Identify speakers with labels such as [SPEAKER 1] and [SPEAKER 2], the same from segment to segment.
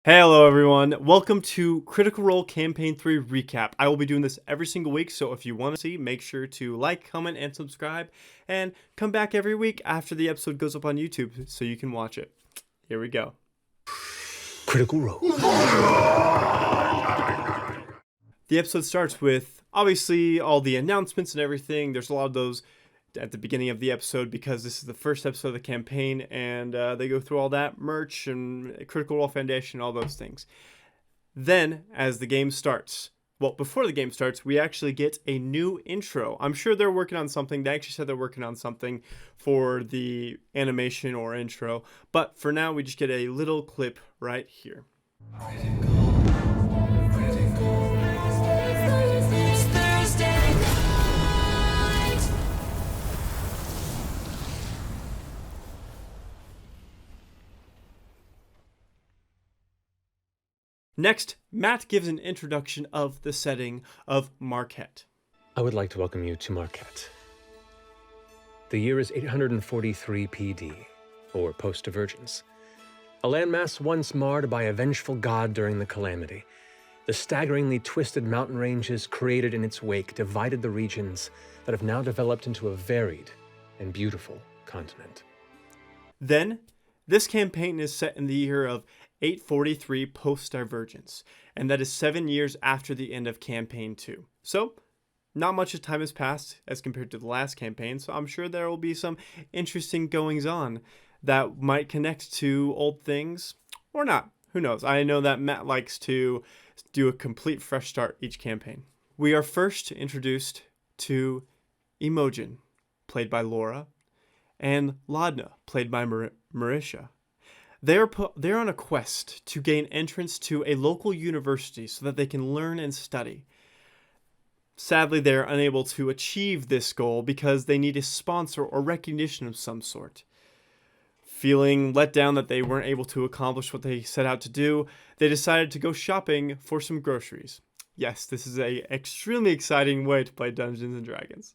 [SPEAKER 1] Hello everyone, welcome to Critical Role Campaign 3 Recap. I will be doing this every single week, so if you want to see, make sure to like, comment, and subscribe, and come back every week after the episode goes up on YouTube so you can watch it. Here we go.
[SPEAKER 2] Critical Role.
[SPEAKER 1] The episode starts with, obviously, all the announcements and everything. There's a lot of those at the beginning of the episode because this is the first episode of the campaign, and they go through all that merch and Critical Role Foundation, all those things. Then, as the game starts, well, before the game starts, we actually get a new intro. I'm sure they're working on something. They actually said they're working on something for the animation or intro, but for now, we just get a little clip right here. Next, Matt gives an introduction of the setting of Marquette.
[SPEAKER 2] I would like to welcome you to Marquette. The year is 843 PD, or post-divergence. A landmass once marred by a vengeful god during the Calamity. The staggeringly twisted mountain ranges created in its wake divided the regions that have now developed into a varied and beautiful continent.
[SPEAKER 1] Then, this campaign is set in the year of 843 post-divergence, and that is 7 years after the end of Campaign 2. So, not much of time has passed as compared to the last campaign, so I'm sure there will be some interesting goings-on that might connect to old things, or not. Who knows? I know that Matt likes to do a complete fresh start each campaign. We are first introduced to Imogen, played by Laura, and Laudna, played by Marisha. They're on a quest to gain entrance to a local university so that they can learn and study. Sadly, they're unable to achieve this goal because they need a sponsor or recognition of some sort. Feeling let down that they weren't able to accomplish what they set out to do, they decided to go shopping for some groceries. Yes, this is an extremely exciting way to play Dungeons and Dragons.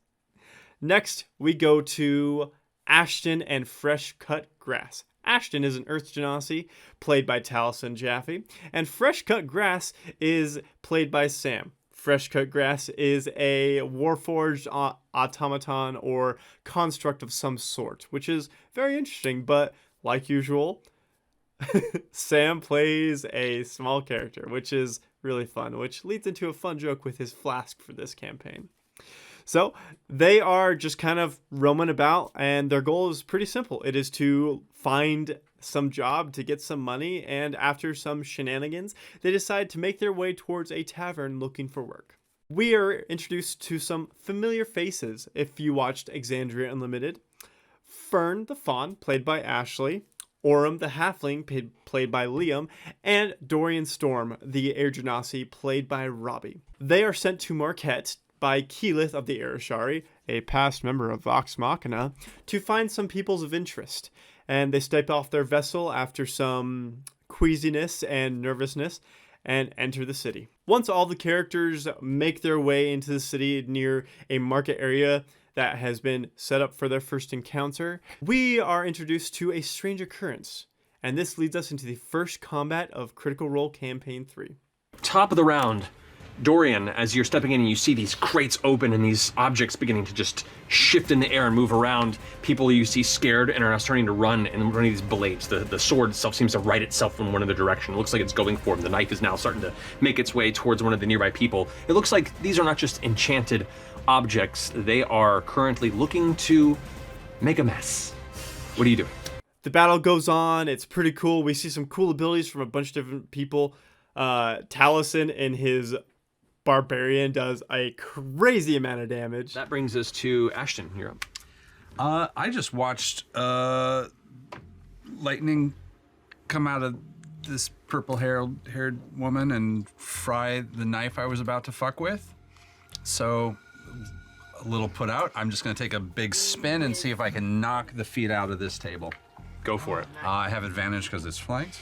[SPEAKER 1] Next, we go to Ashton and Fresh Cut Grass. Ashton is an Earth Genasi, played by Taliesin Jaffe, and Fresh Cut Grass is played by Sam. Fresh Cut Grass is a Warforged automaton or construct of some sort, which is very interesting, but like usual, Sam plays a small character, which is really fun, which leads into a fun joke with his flask for this campaign. So they are just kind of roaming about, and their goal is pretty simple. It is to find some job to get some money, and after some shenanigans, they decide to make their way towards a tavern looking for work. We are introduced to some familiar faces if you watched Exandria Unlimited. Fern the Fawn, played by Ashley. Orem the Halfling, played by Liam, and Dorian Storm, the Air Genasi, played by Robbie. They are sent to Marquette by Keyleth of the Arashari, a past member of Vox Machina, to find some peoples of interest. And they step off their vessel after some queasiness and nervousness and enter the city. Once all the characters make their way into the city near a market area that has been set up for their first encounter, we are introduced to a strange occurrence. And this leads us into the first combat of Critical Role Campaign 3.
[SPEAKER 3] Top of the round. Dorian, as you're stepping in and you see these crates open and these objects beginning to just shift in the air and move around, people you see scared and are starting to run and running these blades. The sword itself seems to right itself in one of the direction. It looks like it's going for him. The knife is now starting to make its way towards one of the nearby people. It looks like these are not just enchanted objects. They are currently looking to make a mess. What are you doing?
[SPEAKER 1] The battle goes on. It's pretty cool. We see some cool abilities from a bunch of different people. Taliesin in his Barbarian does a crazy amount of damage.
[SPEAKER 3] That brings us to Ashton. You're up.
[SPEAKER 4] I just watched lightning come out of this purple-haired woman and fry the knife I was about to fuck with. So, a little put out. I'm just going to take a big spin and see if I can knock the feet out of this table.
[SPEAKER 3] Go for it.
[SPEAKER 4] I have advantage because it's flanked.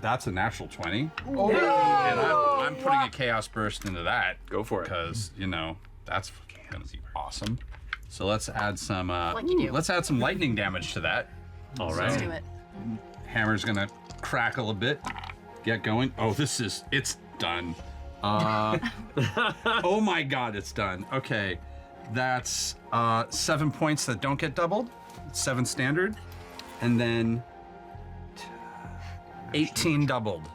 [SPEAKER 4] That's a natural 20. Oh. And I'm putting a Chaos Burst into that.
[SPEAKER 3] Go for it.
[SPEAKER 4] Because, you know, that's gonna be awesome. So let's add some
[SPEAKER 5] Like you do.
[SPEAKER 4] let's add some lightning damage to that.
[SPEAKER 3] All right.
[SPEAKER 5] Let's do it.
[SPEAKER 4] Hammer's gonna crackle a bit, get going. Oh, it's done. Oh my God, it's done. Okay, that's 7 points that don't get doubled, 7 standard, and then 18 doubled.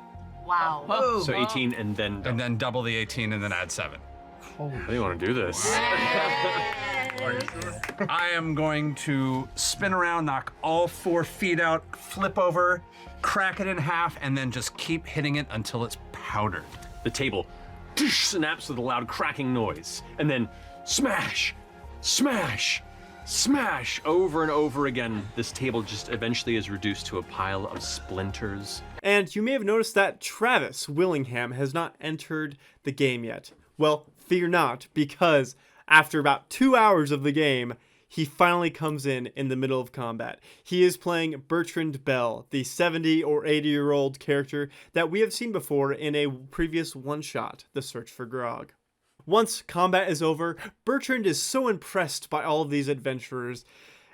[SPEAKER 5] Wow.
[SPEAKER 3] So 18 and then.
[SPEAKER 4] And then double the 18 and then add 7.
[SPEAKER 3] How do you want to do this?
[SPEAKER 4] I am going to spin around, knock all 4 feet out, flip over, crack it in half, and then just keep hitting it until it's powdered.
[SPEAKER 3] The table snaps with a loud cracking noise, and then smash, smash, smash over and over again. This table just eventually is reduced to a pile of splinters.
[SPEAKER 1] And you may have noticed that Travis Willingham has not entered the game yet. Well, fear not, because after about 2 hours of the game, he finally comes in the middle of combat. He is playing Bertrand Bell, the 70 or 80-year-old character that we have seen before in a previous one-shot, The Search for Grog. Once combat is over, Bertrand is so impressed by all of these adventurers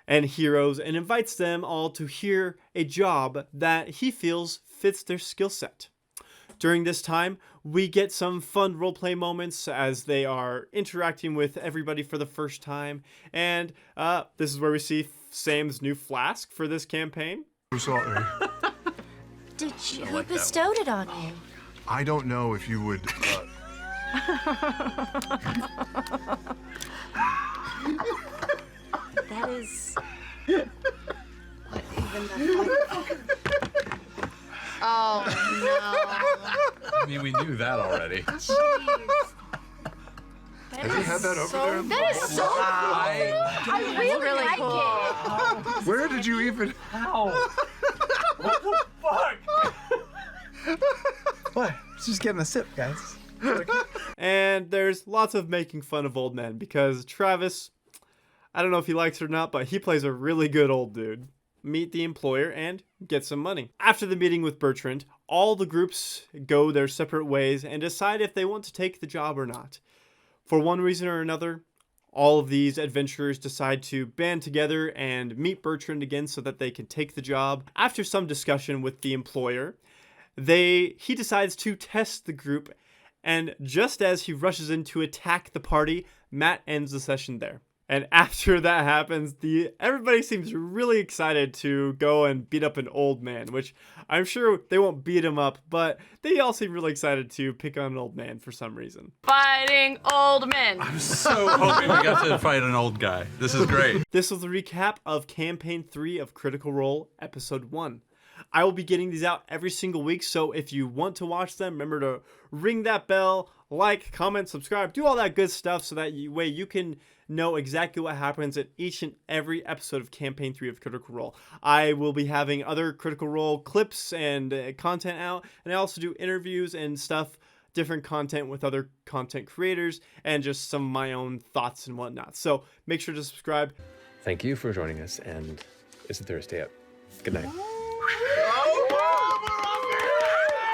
[SPEAKER 1] and heroes and invites them all to hear a job that he feels fits their skill set. During this time, we get some fun roleplay moments as they are interacting with everybody for the first time. And this is where we see Sam's new flask for this campaign.
[SPEAKER 5] Who bestowed it on you?
[SPEAKER 6] I don't know if you would.
[SPEAKER 5] That is. What even the fuck? Oh
[SPEAKER 4] I mean, we knew that already.
[SPEAKER 5] no! Jeez.
[SPEAKER 6] Has he had that over there?
[SPEAKER 5] That is so cool. I really like it.
[SPEAKER 6] Where did you even?
[SPEAKER 7] What? Just getting a sip, guys.
[SPEAKER 1] And there's lots of making fun of old men because Travis, I don't know if he likes it or not, but he plays a really good old dude. Meet the employer and get some money. After the meeting with Bertrand, all the groups go their separate ways and decide if they want to take the job or not. For one reason or another, all of these adventurers decide to band together and meet Bertrand again so that they can take the job. After some discussion with the employer, he decides to test the group, and just as he rushes in to attack the party, Matt ends the session there. And after that happens, everybody seems really excited to go and beat up an old man, which I'm sure they won't beat him up, but they all seem really excited to pick on an old man for some reason.
[SPEAKER 8] Fighting old men.
[SPEAKER 4] I'm so hoping we got to fight an old guy. This is great.
[SPEAKER 1] This was a recap of Campaign 3 of Critical Role, Episode 1. I will be getting these out every single week, so if you want to watch them, remember to ring that bell, like, comment, subscribe, do all that good stuff so that way you can know exactly what happens in each and every episode of Campaign 3 of Critical Role. I will be having other Critical Role clips and content out, and I also do interviews and stuff, different content with other content creators, and just some of my own thoughts and whatnot. So make sure to subscribe.
[SPEAKER 2] Thank you for joining us, and it's a Thursday up. Good night.